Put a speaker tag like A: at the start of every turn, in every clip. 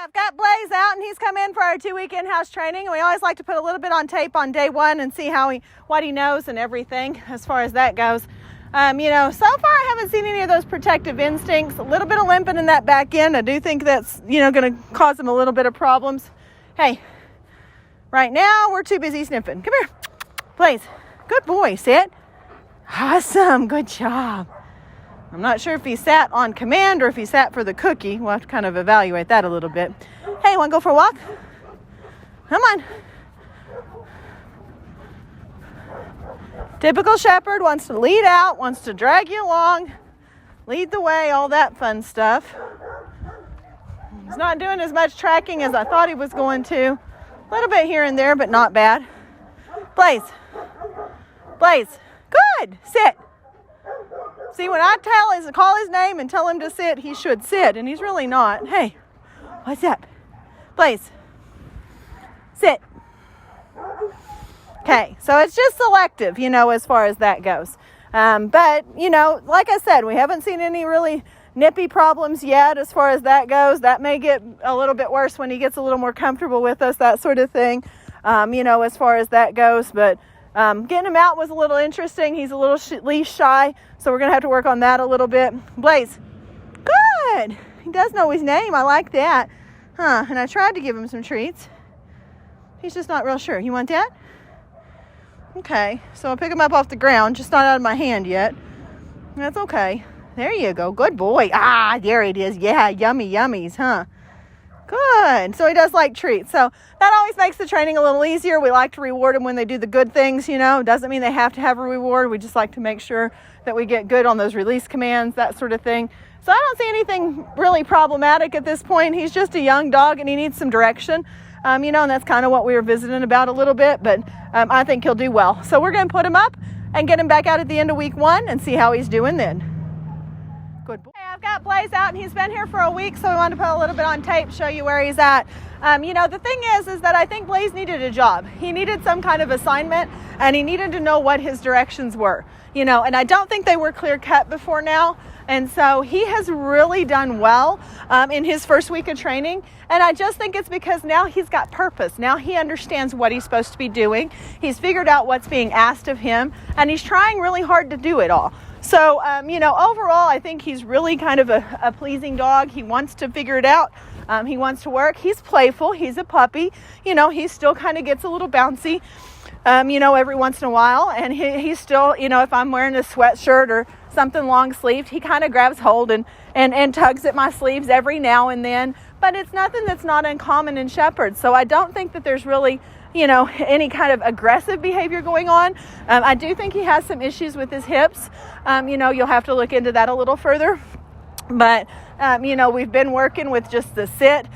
A: I've got Blaze out and he's come in for our 2-week in-house training, and we always like to put a little bit on tape on day one and see what he knows and everything as far as that goes. So far I haven't seen any of those protective instincts. A little bit of limping in that back end. I do think that's, going to cause him a little bit of problems. Hey, right now we're too busy sniffing. Come here, Blaze. Good boy, sit. Awesome, good job. I'm not sure if he sat on command or if he sat for the cookie. We'll have to kind of evaluate that a little bit. Hey, want to go for a walk? Come on. Typical shepherd, wants to lead out, wants to drag you along, lead the way, all that fun stuff. He's not doing as much tracking as I thought he was going to. A little bit here and there, but not bad. Blaze. Blaze. Good. Sit. See, when I call his name and tell him to sit, he should sit, and he's really not. Hey, what's up? Blaze. Sit. Okay, so it's just selective, as far as that goes. But, like I said, we haven't seen any really nippy problems yet as far as that goes. That may get a little bit worse when he gets a little more comfortable with us, that sort of thing, as far as that goes. But getting him out was a little interesting. He's a little leash shy, so we're going to have to work on that a little bit. Blaze. Good. He does know his name. I like that. And I tried to give him some treats. He's just not real sure. You want that? Okay, so I'll pick him up off the ground, just not out of my hand yet. That's okay. There you go. Good boy. There it is. Yeah, yummy yummies, huh? Good. So he does like treats. So that always makes the training a little easier. We like to reward them when they do the good things, Doesn't mean they have to have a reward. We just like to make sure that we get good on those release commands, that sort of thing. So I don't see anything really problematic at this point. He's just a young dog and he needs some direction. And that's kind of what we were visiting about a little bit, but I think he'll do well. So we're going to put him up and get him back out at the end of week 1 and see how he's doing then. Good boy. Hey, I've got Blaze out and he's been here for a week, so we want to put a little bit on tape, show you where he's at. The thing is that I think Blaze needed a job. He needed some kind of assignment and he needed to know what his directions were, and I don't think they were clear cut before now. And so he has really done well in his first week of training. And I just think it's because now he's got purpose. Now he understands what he's supposed to be doing. He's figured out what's being asked of him. And he's trying really hard to do it all. So, overall, I think he's really kind of a pleasing dog. He wants to figure it out. He wants to work. He's playful. He's a puppy. He still kind of gets a little bouncy, every once in a while. And he's still, if I'm wearing a sweatshirt or something long sleeved, he kind of grabs hold and tugs at my sleeves every now and then, but it's nothing that's not uncommon in shepherds. So I don't think that there's really, any kind of aggressive behavior going on. I do think he has some issues with his hips. You'll have to look into that a little further, but we've been working with just the sit.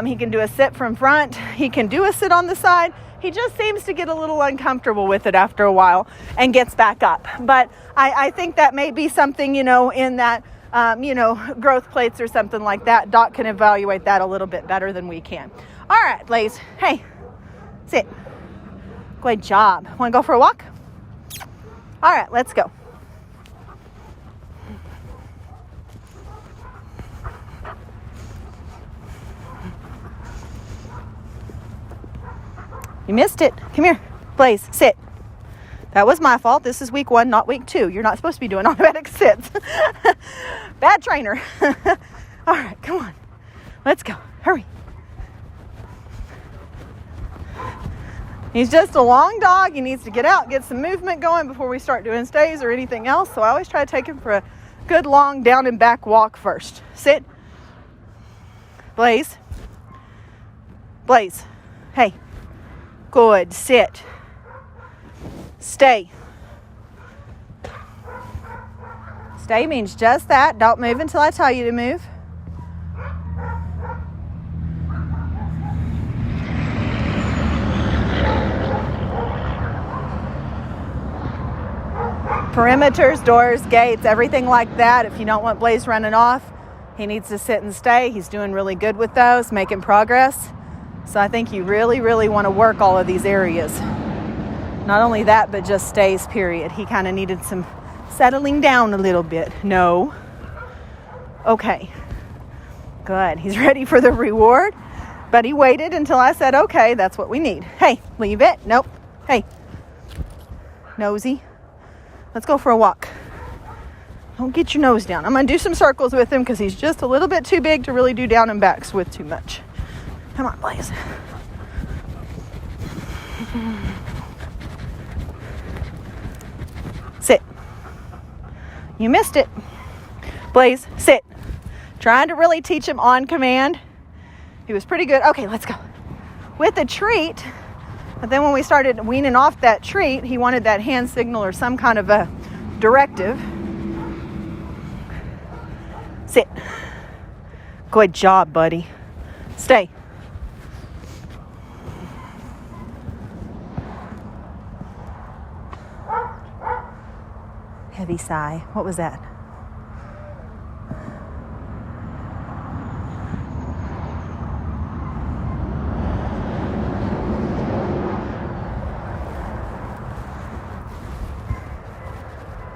A: He can do a sit from front. He can do a sit on the side. He just seems to get a little uncomfortable with it after a while and gets back up. But I think that may be something, in that, growth plates or something like that. Doc can evaluate that a little bit better than we can. All right, Blaze. Hey, sit. Good job. Want to go for a walk? All right, let's go. You missed it. Come here. Blaze, sit. That was my fault. This is week 1, not week 2. You're not supposed to be doing automatic sits. Bad trainer. All right, come on. Let's go. Hurry. He's just a long dog. He needs to get out, get some movement going before we start doing stays or anything else. So I always try to take him for a good long down and back walk first. Sit. Blaze. Blaze. Hey. Good. Sit. Stay. Stay means just that. Don't move until I tell you to move. Perimeters, doors, gates, everything like that. If you don't want Blaze running off, he needs to sit and stay. He's doing really good with those, making progress. So I think you really, really want to work all of these areas. Not only that, but just stays, period. He kind of needed some settling down a little bit. No. Okay. Good. He's ready for the reward. But he waited until I said, okay, that's what we need. Hey, leave it. Nope. Hey, nosy. Let's go for a walk. Don't get your nose down. I'm going to do some circles with him because he's just a little bit too big to really do down and backs with too much. Come on, Blaze. Sit. You missed it. Blaze, sit. Trying to really teach him on command. He was pretty good. Okay, let's go. With the treat, but then when we started weaning off that treat, he wanted that hand signal or some kind of a directive. Sit. Good job, buddy. Stay. Heavy sigh. What was that?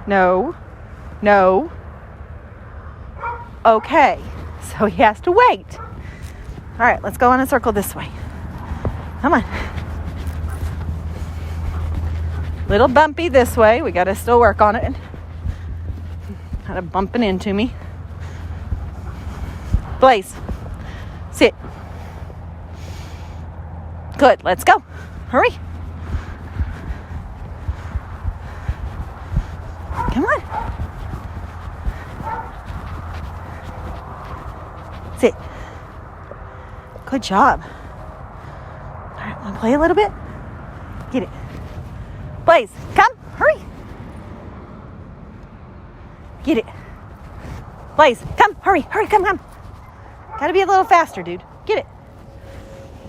A: No. No. Okay. So he has to wait. All right, let's go on a circle this way. Come on. Little bumpy this way. We got to still work on it. Kind of bumping into me. Blaze. Sit. Good. Let's go. Hurry. Come on. Sit. Good job. All right, want to play a little bit? Get it. Blaze, come. Hurry. Get it. Blaze, come. Hurry. Hurry. Come. Got to be a little faster, dude. Get it.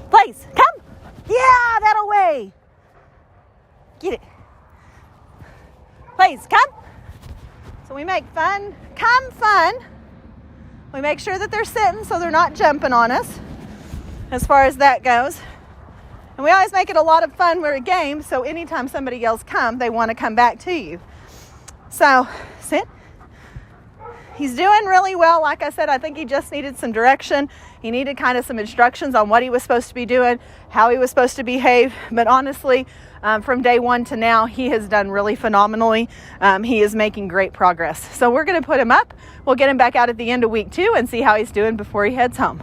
A: Blaze, come. Yeah, that'll weigh. Get it. Blaze, come. So we make fun. We make sure that they're sitting so they're not jumping on us as far as that goes. And we always make it a lot of fun. We're a game, so anytime somebody else comes, they want to come back to you. So, sit. He's doing really well. Like I said, I think he just needed some direction. He needed kind of some instructions on what he was supposed to be doing, how he was supposed to behave. But honestly, from day one to now, he has done really phenomenally. He is making great progress. So we're going to put him up. We'll get him back out at the end of week 2 and see how he's doing before he heads home.